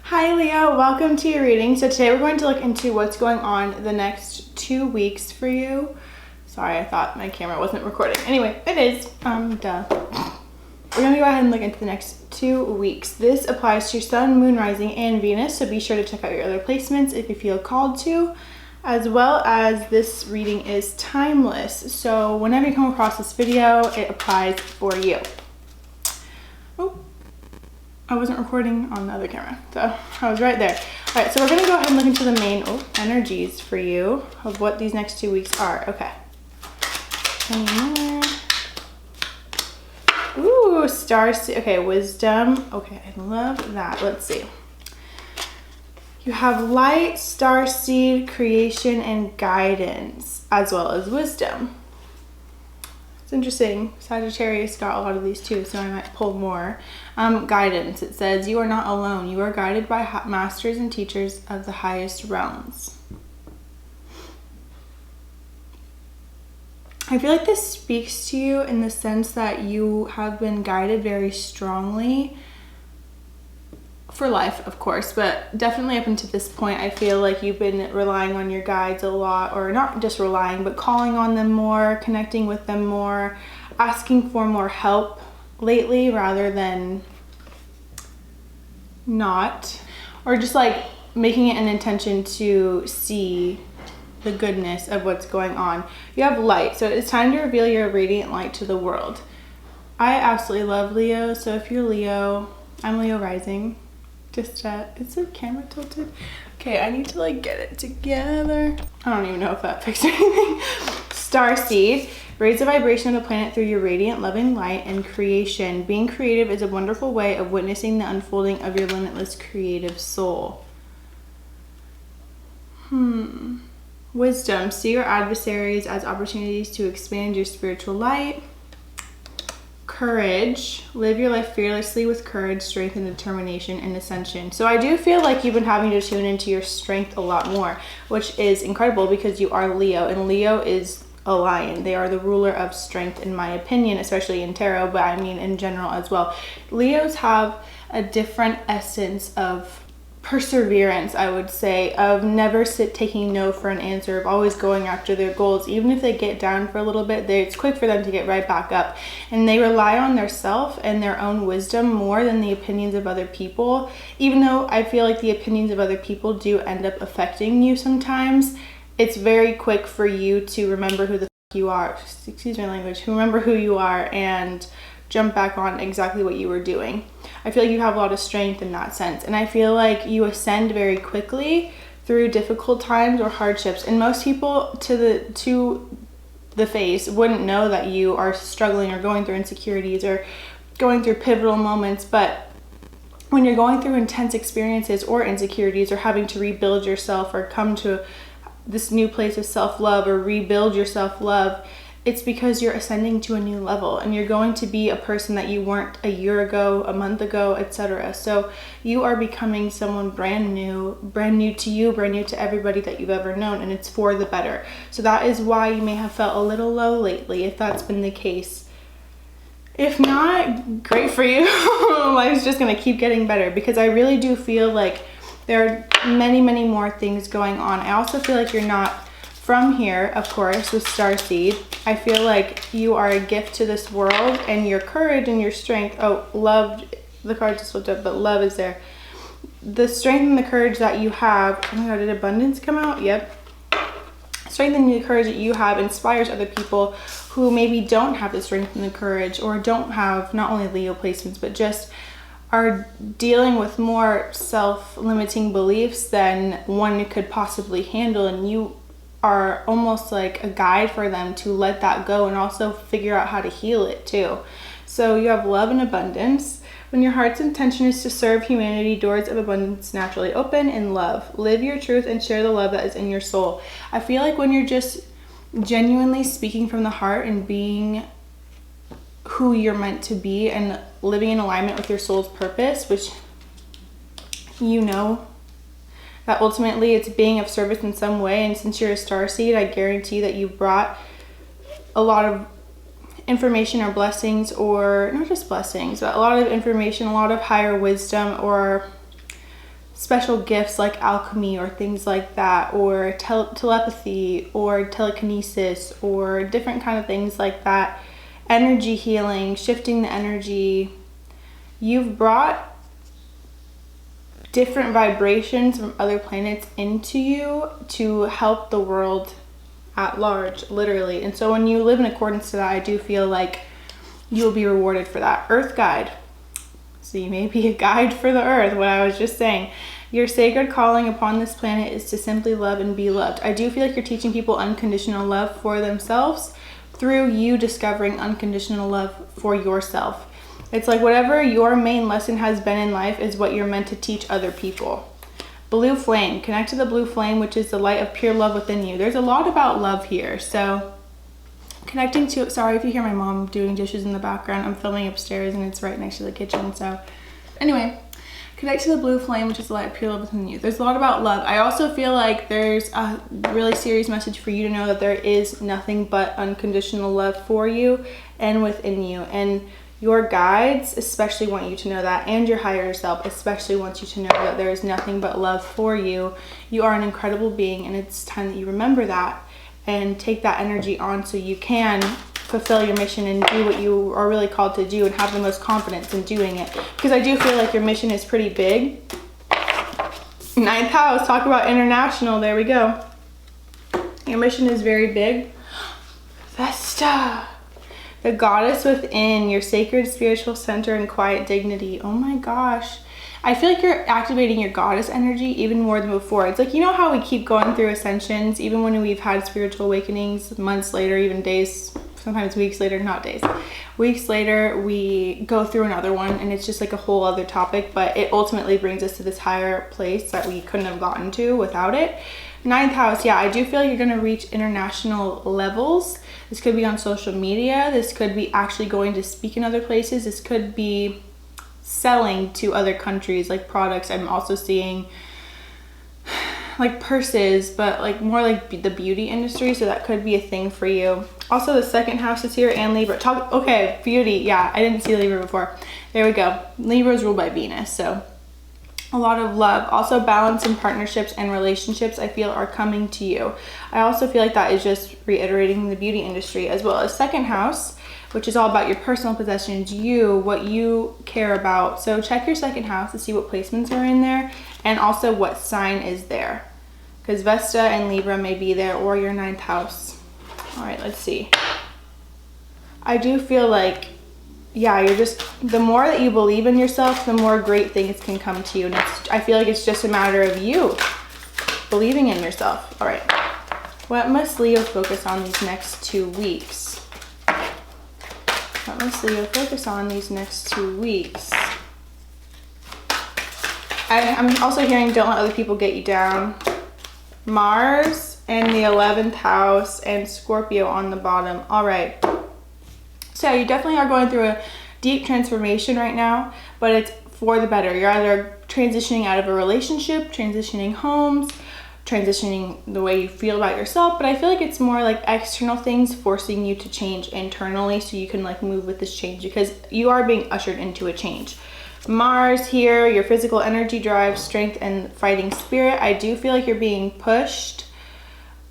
Hi Leo, welcome to your reading. So today we're going to look into what's going on the next 2 weeks for you. Sorry, I thought my camera wasn't recording. Anyway, it is. Duh. We're going to go ahead and look into the next 2 weeks. This applies to your Sun, Moon, Rising, and Venus, so be sure to check out your other placements if you feel called to, as well as this reading is timeless. So whenever you come across this video, it applies for you. Oh, I wasn't recording on the other camera, so I was right there. All right, so we're gonna go ahead and look into the main energies for you of what these next 2 weeks are. Okay. Any more? Ooh, okay, wisdom. Okay, I love that. Let's see. You have light, starseed, creation, and guidance, as well as wisdom. It's interesting. Sagittarius got a lot of these too, so I might pull more. Guidance. It says, you are not alone. You are guided by masters and teachers of the highest realms. I feel like this speaks to you in the sense that you have been guided very strongly for life, of course, but definitely up until this point, I feel like you've been relying on your guides a lot, or not just relying, but calling on them more, connecting with them more, asking for more help lately rather than not, or just like making it an intention to see the goodness of what's going on. You have light, so it's time to reveal your radiant light to the world. I absolutely love Leo, so if you're Leo, I'm Leo rising. Just is the camera tilted? Okay, I need to like get it together. I don't even know if that fixed anything. Starseed. Raise the vibration of the planet through your radiant, loving light and creation. Being creative is a wonderful way of witnessing the unfolding of your limitless creative soul. Wisdom. See your adversaries as opportunities to expand your spiritual light. Courage. Live your life fearlessly with courage, strength, and determination, and ascension. So I do feel like you've been having to tune into your strength a lot more, which is incredible because you are Leo, and Leo is a lion. They are the ruler of strength, in my opinion, especially in tarot, but I mean in general as well. Leos have a different essence of perseverance, I would say, of never taking no for an answer, of always going after their goals. Even if they get down for a little bit, it's quick for them to get right back up, and they rely on their self and their own wisdom more than the opinions of other people. Even though I feel like the opinions of other people do end up affecting you sometimes, it's very quick for you to remember who the fuck you are, excuse my language, remember who you are and jump back on exactly what you were doing. I feel like you have a lot of strength in that sense, and I feel like you ascend very quickly through difficult times or hardships, and most people to the face wouldn't know that you are struggling or going through insecurities or going through pivotal moments. But when you're going through intense experiences or insecurities, or having to rebuild yourself or come to this new place of self-love or rebuild your self-love, it's because you're ascending to a new level, and you're going to be a person that you weren't a year ago, a month ago, etc. So you are becoming someone brand new to you, brand new to everybody that you've ever known, and it's for the better. So that is why you may have felt a little low lately, if that's been the case. If not, great for you. Life's just gonna keep getting better, because I really do feel like there are many, many more things going on. I also feel like you're not from here, of course, with Starseed. I feel like you are a gift to this world, and your courage and your strength. Oh, love, the card just looked up, but love is there. The strength and the courage that you have. Oh my God, did abundance come out? Yep. Strength and the courage that you have inspires other people who maybe don't have the strength and the courage, or don't have not only Leo placements, but just are dealing with more self-limiting beliefs than one could possibly handle, and you are almost like a guide for them to let that go and also figure out how to heal it too. So you have love and abundance. When your heart's intention is to serve humanity, doors of abundance naturally open in love. Live your truth and share the love that is in your soul. I feel like when you're just genuinely speaking from the heart and being who you're meant to be and living in alignment with your soul's purpose, which you know that ultimately it's being of service in some way. And since you're a starseed, I guarantee that you brought a lot of information or blessings, or not just blessings, but a lot of information, a lot of higher wisdom or special gifts like alchemy or things like that, or telepathy or telekinesis or different kind of things like that, energy healing, shifting the energy. You've brought different vibrations from other planets into you to help the world at large, literally. And so when you live in accordance to that, I do feel like you'll be rewarded for that. Earth guide. So you may be a guide for the earth, what I was just saying. Your sacred calling upon this planet is to simply love and be loved. I do feel like you're teaching people unconditional love for themselves through you discovering unconditional love for yourself. It's like whatever your main lesson has been in life is what you're meant to teach other people. Blue flame. Connect to the blue flame, which is the light of pure love within you. There's a lot about love here. So connecting to, sorry if you hear my mom doing dishes in the background. I'm filming upstairs and it's right next to the kitchen. So anyway, connect to the blue flame, which is the light of pure love within you. There's a lot about love. I also feel like there's a really serious message for you to know that there is nothing but unconditional love for you and within you. And your guides especially want you to know that, and your higher self especially wants you to know that there is nothing but love for you. You are an incredible being, and it's time that you remember that and take that energy on so you can fulfill your mission and do what you are really called to do and have the most confidence in doing it. Because I do feel like your mission is pretty big. Ninth house, talk about international, there we go. Your mission is very big. Vesta. The goddess within, your sacred spiritual center and quiet dignity. Oh my gosh. I feel like you're activating your goddess energy even more than before. It's like, you know how we keep going through ascensions, even when we've had spiritual awakenings months later, even days, sometimes weeks later, not days. Weeks later, we go through another one and it's just like a whole other topic, but it ultimately brings us to this higher place that we couldn't have gotten to without it. Ninth house, yeah, I do feel like you're gonna reach international levels. This could be on social media. This could be actually going to speak in other places. This could be selling to other countries, like products. I'm also seeing like purses, but like more like the beauty industry. So that could be a thing for you. Also, the second house is here, and Libra. Okay, beauty. Yeah, I didn't see Libra before. There we go. Libra is ruled by Venus, so a lot of love. Also, balance in partnerships and relationships I feel are coming to you. I also feel like that is just reiterating the beauty industry, as well as second house, which is all about your personal possessions, what you care about. So check your second house to see what placements are in there and also what sign is there, because Vesta and Libra may be there, or your ninth house. All right, let's see. I do feel like, yeah, you're just, the more that you believe in yourself, the more great things can come to you. And I feel like it's just a matter of you believing in yourself. All right. What must Leo focus on these next 2 weeks? What must Leo focus on these next 2 weeks? I'm also hearing don't let other people get you down. Mars and the 11th house and Scorpio on the bottom. All right. So you definitely are going through a deep transformation right now, but it's for the better. You're either transitioning out of a relationship, transitioning homes, transitioning the way you feel about yourself, but I feel like it's more like external things forcing you to change internally so you can like move with this change, because you are being ushered into a change. Mars here, your physical energy, drive, strength, and fighting spirit. I do feel like you're being pushed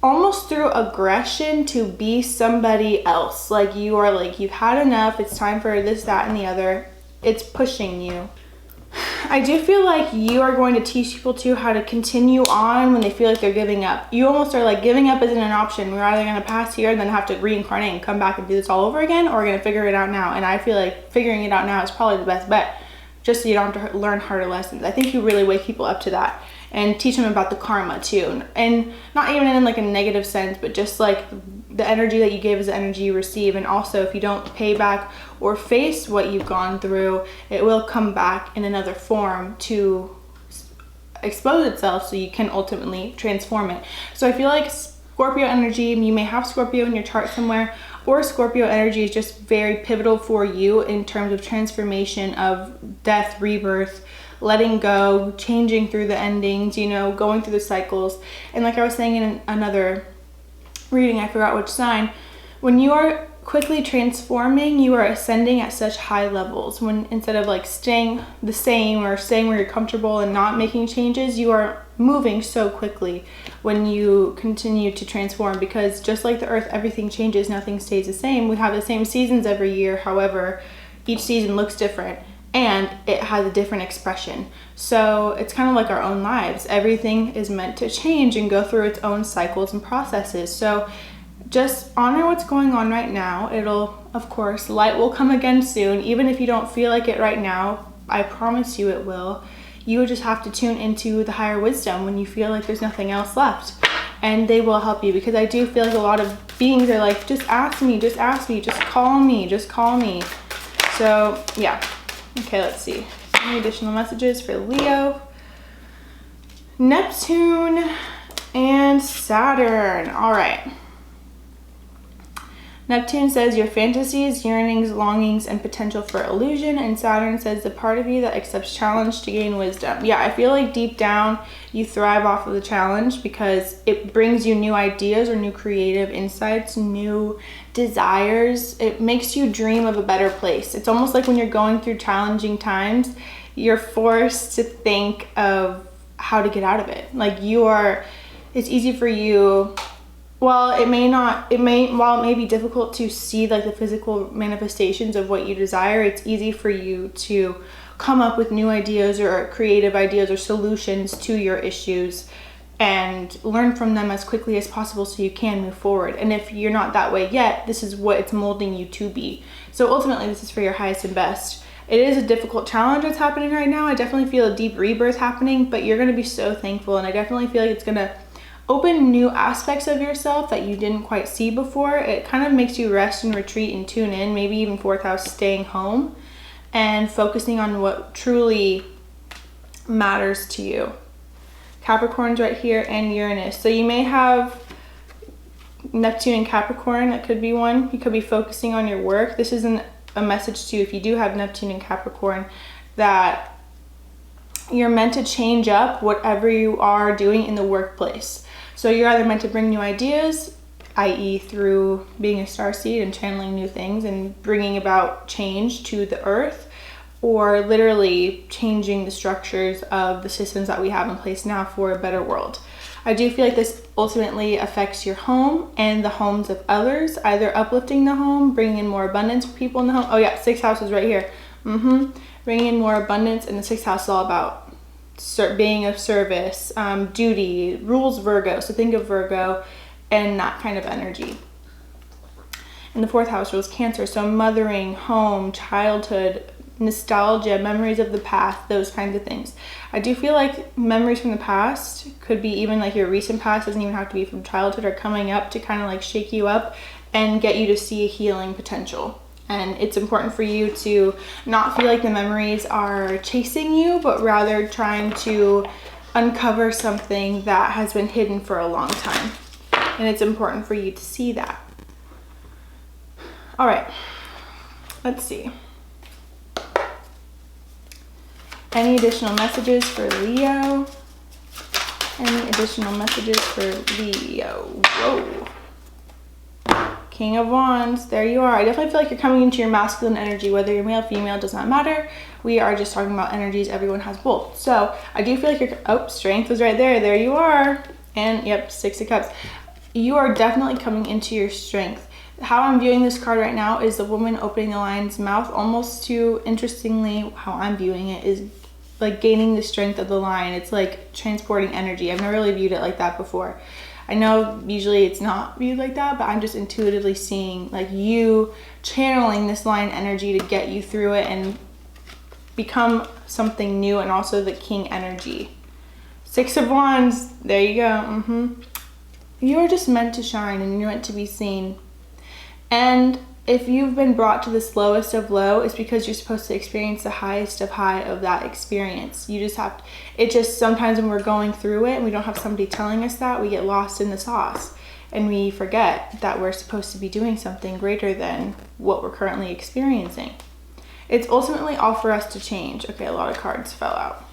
almost through aggression to be somebody else. Like you are like, you've had enough. It's time for this, that, and the other. It's pushing you. I do feel like you are going to teach people too how to continue on when they feel like they're giving up. You almost are like, giving up isn't an option. We're either going to pass here and then have to reincarnate and come back and do this all over again, or we're going to figure it out now. And I feel like figuring it out now is probably the best bet, just so you don't have to learn harder lessons. I think you really wake people up to that and teach them about the karma too. And not even in like a negative sense, but just like the energy that you give is the energy you receive. And also, if you don't pay back or face what you've gone through, it will come back in another form to expose itself so you can ultimately transform it. So I feel like Scorpio energy, you may have Scorpio in your chart somewhere, or Scorpio energy is just very pivotal for you in terms of transformation of death, rebirth, letting go, changing through the endings, you know, going through the cycles. And like I was saying in another reading, I forgot which sign, when you are quickly transforming, you are ascending at such high levels. When instead of like staying the same or staying where you're comfortable and not making changes, you are moving so quickly when you continue to transform, because just like the earth, everything changes, nothing stays the same. We have the same seasons every year, however, each season looks different and it has a different expression. So it's kind of like our own lives. Everything is meant to change and go through its own cycles and processes. So just honor what's going on right now. It'll, of course, light will come again soon. Even if you don't feel like it right now, I promise you it will. You just have to tune into the higher wisdom when you feel like there's nothing else left. And they will help you, because I do feel like a lot of beings are like, just ask me, just call me, just call me. So yeah. Okay, let's see. Any additional messages for Leo? Neptune and Saturn. All right. Neptune says your fantasies, yearnings, longings, and potential for illusion. And Saturn says the part of you that accepts challenge to gain wisdom. Yeah, I feel like deep down you thrive off of the challenge because it brings you new ideas or new creative insights, new desires. It makes you dream of a better place. It's almost like when you're going through challenging times, you're forced to think of how to get out of it. Like it's easy for you. While it may be difficult to see like the physical manifestations of what you desire, it's easy for you to come up with new ideas or creative ideas or solutions to your issues and learn from them as quickly as possible so you can move forward. And if you're not that way yet, this is what it's molding you to be. So ultimately, this is for your highest and best. It is a difficult challenge that's happening right now. I definitely feel a deep rebirth happening, but you're going to be so thankful. And I definitely feel like it's going to open new aspects of yourself that you didn't quite see before. It kind of makes you rest and retreat and tune in, maybe even fourth house, staying home and focusing on what truly matters to you. Capricorn's right here and Uranus. So you may have Neptune and Capricorn. That could be one. You could be focusing on your work. This isn't a message to you if you do have Neptune and Capricorn, that you're meant to change up whatever you are doing in the workplace. So you're either meant to bring new ideas, i.e. through being a starseed and channeling new things and bringing about change to the earth, or literally changing the structures of the systems that we have in place now for a better world. I do feel like this ultimately affects your home and the homes of others, either uplifting the home, bringing in more abundance for people in the home. Oh yeah, 6th house is right here. Bringing in more abundance, and the 6th house is all about being of service, duty, rules Virgo. So think of Virgo and that kind of energy. And the 4th house rules Cancer. So mothering, home, childhood, nostalgia, memories of the past, those kinds of things. I do feel like memories from the past could be even like your recent past, doesn't even have to be from childhood, or coming up to kind of like shake you up and get you to see a healing potential. And it's important for you to not feel like the memories are chasing you, but rather trying to uncover something that has been hidden for a long time. And it's important for you to see that. All right, let's see. Any additional messages for Leo? Any additional messages for Leo? Whoa. King of Wands, there you are. I definitely feel like you're coming into your masculine energy, whether you're male, female, does not matter. We are just talking about energies. Everyone has both. So I do feel like you're, strength was right there. There you are. And yep, 6 of Cups. You are definitely coming into your strength. How I'm viewing this card right now is the woman opening the lion's mouth, almost to, interestingly, how I'm viewing it is like gaining the strength of the lion. It's like transporting energy. I've never really viewed it like that before. I know usually it's not viewed like that, but I'm just intuitively seeing like you channeling this lion energy to get you through it and become something new, and also the king energy. 6 of Wands, there you go. You are just meant to shine and you're meant to be seen. And if you've been brought to this lowest of low, it's because you're supposed to experience the highest of high of that experience. You just have to, it just sometimes when we're going through it and we don't have somebody telling us that, we get lost in the sauce and we forget that we're supposed to be doing something greater than what we're currently experiencing. It's ultimately all for us to change. Okay, a lot of cards fell out.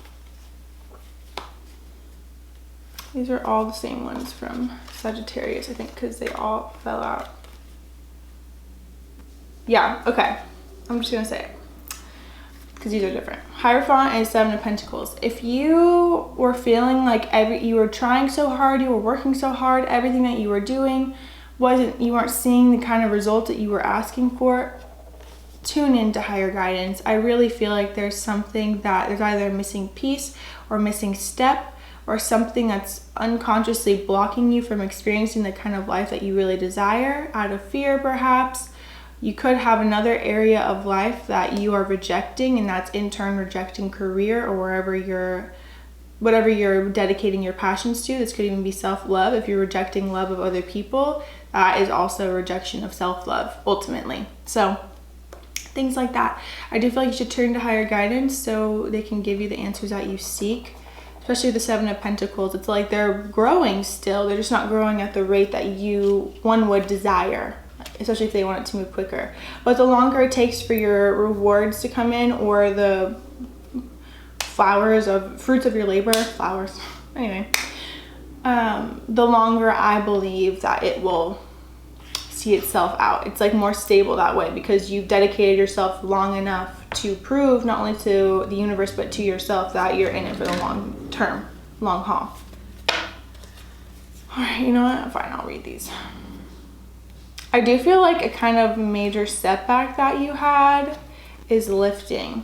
These are all the same ones from Sagittarius, I think, because they all fell out. Yeah, okay. I'm just gonna say it because these are different. Hierophant and Seven of Pentacles. If you were feeling like you were trying so hard, you were working so hard, everything that you were doing you weren't seeing the kind of results that you were asking for, tune into higher guidance. I really feel like there's either a missing piece or missing step or something that's unconsciously blocking you from experiencing the kind of life that you really desire out of fear, perhaps. You could have another area of life that you are rejecting, and that's in turn rejecting career or whatever you're dedicating your passions to. This could even be self-love. If you're rejecting love of other people, that is also a rejection of self-love, ultimately. So things like that. I do feel like you should turn to higher guidance so they can give you the answers that you seek. Especially the Seven of Pentacles. It's like they're growing still. They're just not growing at the rate that one would desire, especially if they want it to move quicker. But the longer it takes for your rewards to come in, or the fruits of your labor, anyway, the longer I believe that it will see itself out. It's like more stable that way because you've dedicated yourself long enough to prove not only to the universe but to yourself that you're in it for the long term, long haul. All right, you know what? Fine, I'll read these. I do feel like a kind of major setback that you had is lifting.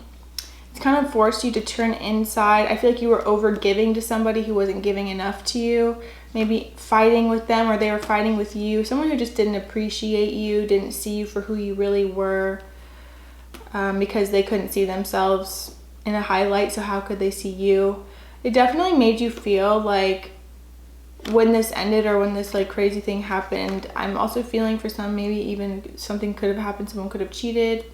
It's kind of forced you to turn inside. I feel like you were over giving to somebody who wasn't giving enough to you. Maybe fighting with them, or they were fighting with you. Someone who just didn't appreciate you, didn't see you for who you really were, because they couldn't see themselves in a highlight, so how could they see you? It definitely made you feel like when this ended or when this like crazy thing happened, I'm also feeling for some, maybe even something could have happened, someone could have cheated.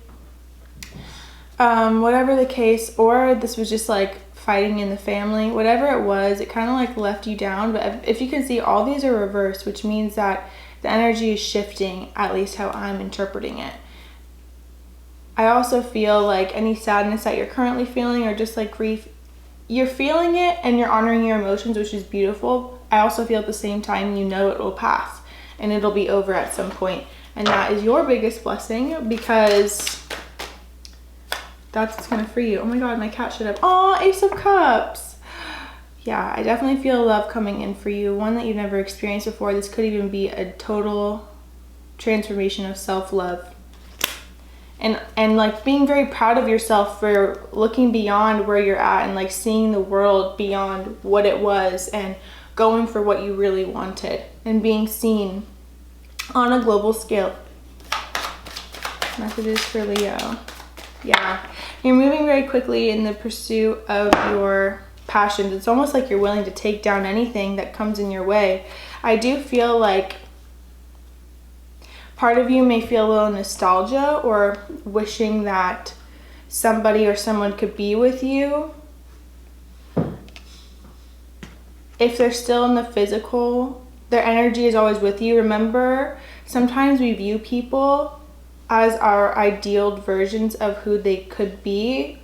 Whatever the case, or this was just like fighting in the family, whatever it was, it kind of like left you down. But if you can see, all these are reversed, which means that the energy is shifting, at least how I'm interpreting it. I also feel like any sadness that you're currently feeling, or just like grief, you're feeling it and you're honoring your emotions, which is beautiful. I also feel at the same time, you know, it will pass and it'll be over at some point. And that is your biggest blessing, because that's what's gonna free you. Oh my God, my cat shut up. Oh, Ace of Cups. Yeah, I definitely feel love coming in for you, one that you've never experienced before. This could even be a total transformation of self-love. And like being very proud of yourself for looking beyond where you're at and like seeing the world beyond what it was and going for what you really wanted and being seen on a global scale. Messages for Leo. Yeah, you're moving very quickly in the pursuit of your passions. It's almost like you're willing to take down anything that comes in your way. I do feel like part of you may feel a little nostalgia or wishing that somebody or someone could be with you. If they're still in the physical, their energy is always with you. Remember, sometimes we view people as our idealed versions of who they could be,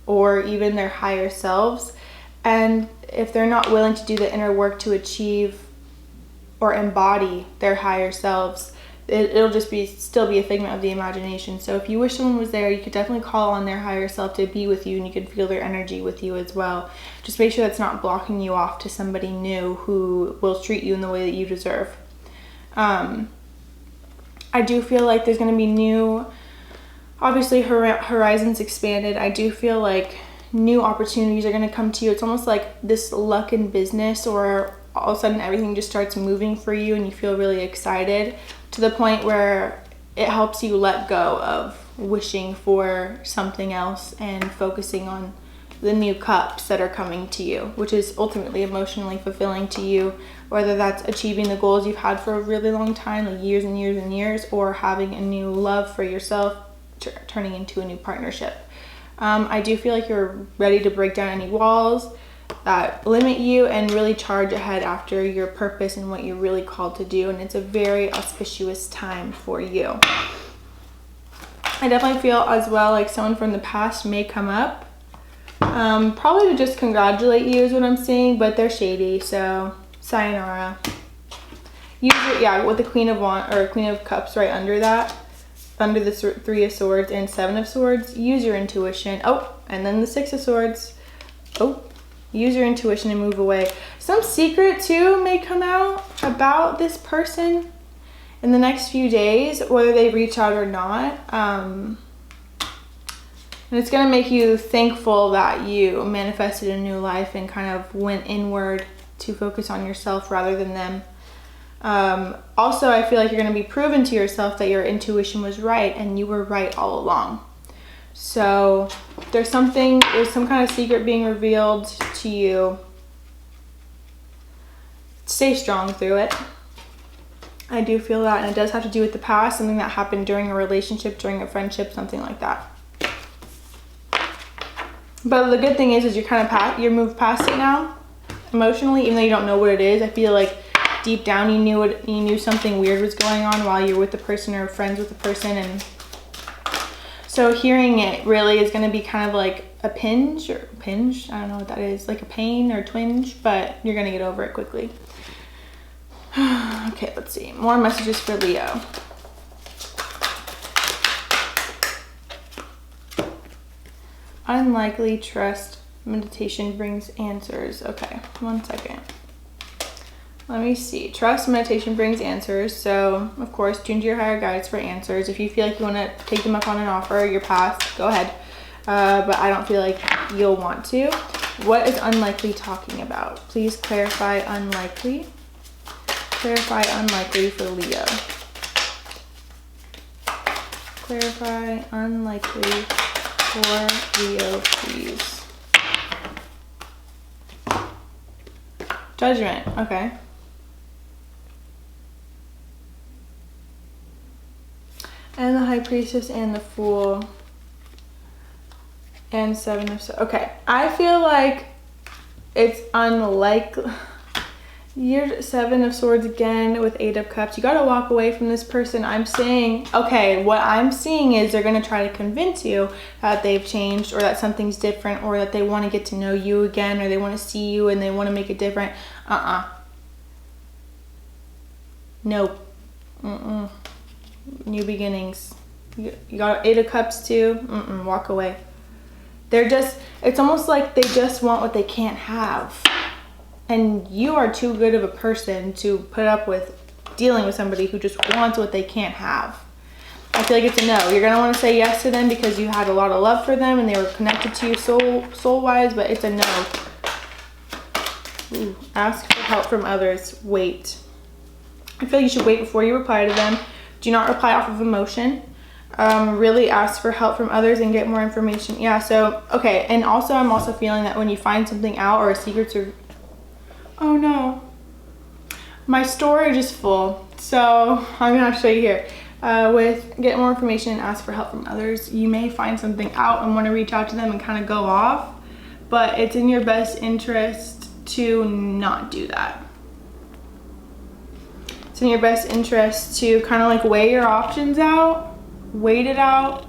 or even their higher selves. And if they're not willing to do the inner work to achieve or embody their higher selves, it'll just still be a figment of the imagination. So if you wish someone was there, you could definitely call on their higher self to be with you, and you could feel their energy with you as well. Just make sure that's not blocking you off to somebody new who will treat you in the way that you deserve. I do feel like there's going to be new, obviously horizons expanded. I do feel like new opportunities are going to come to you. It's almost like this luck in business, or all of a sudden everything just starts moving for you and you feel really excited, to the point where it helps you let go of wishing for something else and focusing on the new cups that are coming to you, which is ultimately emotionally fulfilling to you, whether that's achieving the goals you've had for a really long time, like years and years and years, or having a new love for yourself turning into a new partnership. I do feel like you're ready to break down any walls that limit you and really charge ahead after your purpose and what you're really called to do, and it's a very auspicious time for you. I definitely feel as well like someone from the past may come up, probably to just congratulate you is what I'm seeing, but they're shady, so sayonara. Usually, yeah, with the Queen of Cups right under that, under the Three of Swords and Seven of Swords, use your intuition. Oh, and then the Six of Swords. Oh, use your intuition and move away. Some secret too may come out about this person in the next few days, whether they reach out or not. And it's going to make you thankful that you manifested a new life and kind of went inward to focus on yourself rather than them. Also, I feel like you're going to be proven to yourself that your intuition was right and you were right all along. So there's some kind of secret being revealed to you. Stay strong through it. I do feel that, and it does have to do with the past, something that happened during a relationship, during a friendship, something like that. But the good thing is you're moved past it now, emotionally, even though you don't know what it is. I feel like deep down you knew something weird was going on while you're with the person or friends with the person, and so hearing it really is going to be kind of like a pinch, I don't know what that is, like a pain or twinge, but you're going to get over it quickly. Okay, let's see. More messages for Leo. Unlikely, trust, meditation brings answers. Okay, 1 second. Let me see. Trust, meditation brings answers. So, of course, tune to your higher guides for answers. If you feel like you want to take them up on an offer, your path, go ahead. But I don't feel like you'll want to. What is unlikely talking about? Please clarify unlikely. Clarify unlikely for Leo. Clarify unlikely for Leo, please. Judgment. Okay. And the High Priestess and the Fool. And Seven of Swords. Okay. I feel like it's unlikely. You're Seven of Swords again with Eight of Cups. You got to walk away from this person. I'm saying, okay, what I'm seeing is they're going to try to convince you that they've changed or that something's different or that they want to get to know you again or they want to see you and they want to make it different. Nope. New beginnings. You got Eight of Cups too. Walk away. It's almost like they just want what they can't have. And you are too good of a person to put up with dealing with somebody who just wants what they can't have. I feel like it's a no. You're going to want to say yes to them because you had a lot of love for them and they were connected to you soul-wise, but it's a no. Ooh, ask for help from others. Wait. I feel like you should wait before you reply to them. Do not reply off of emotion. Really ask for help from others and get more information. Yeah, so, okay. And also, I'm also feeling that when you find something out or a secret's oh no, my storage is full, so I'm gonna show you here. With get more information and ask for help from others, you may find something out and want to reach out to them and kind of go off, but it's in your best interest to not do that. It's in your best interest to kind of like weigh your options out, wait it out,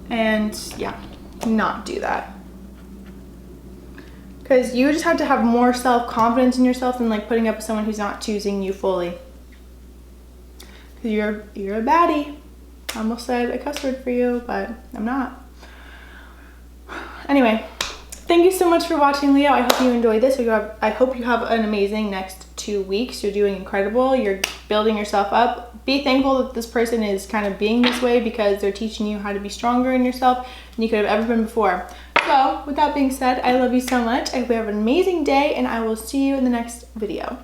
and yeah, not do that. Because you just have to have more self-confidence in yourself than like putting up with someone who's not choosing you fully. Because you're a baddie. I almost said a cuss word for you, but I'm not. Anyway, thank you so much for watching, Leo. I hope you enjoyed this. I hope you have an amazing next 2 weeks. You're doing incredible. You're building yourself up. Be thankful that this person is kind of being this way because they're teaching you how to be stronger in yourself than you could have ever been before. So, with that being said, I love you so much. I hope you have an amazing day, and I will see you in the next video.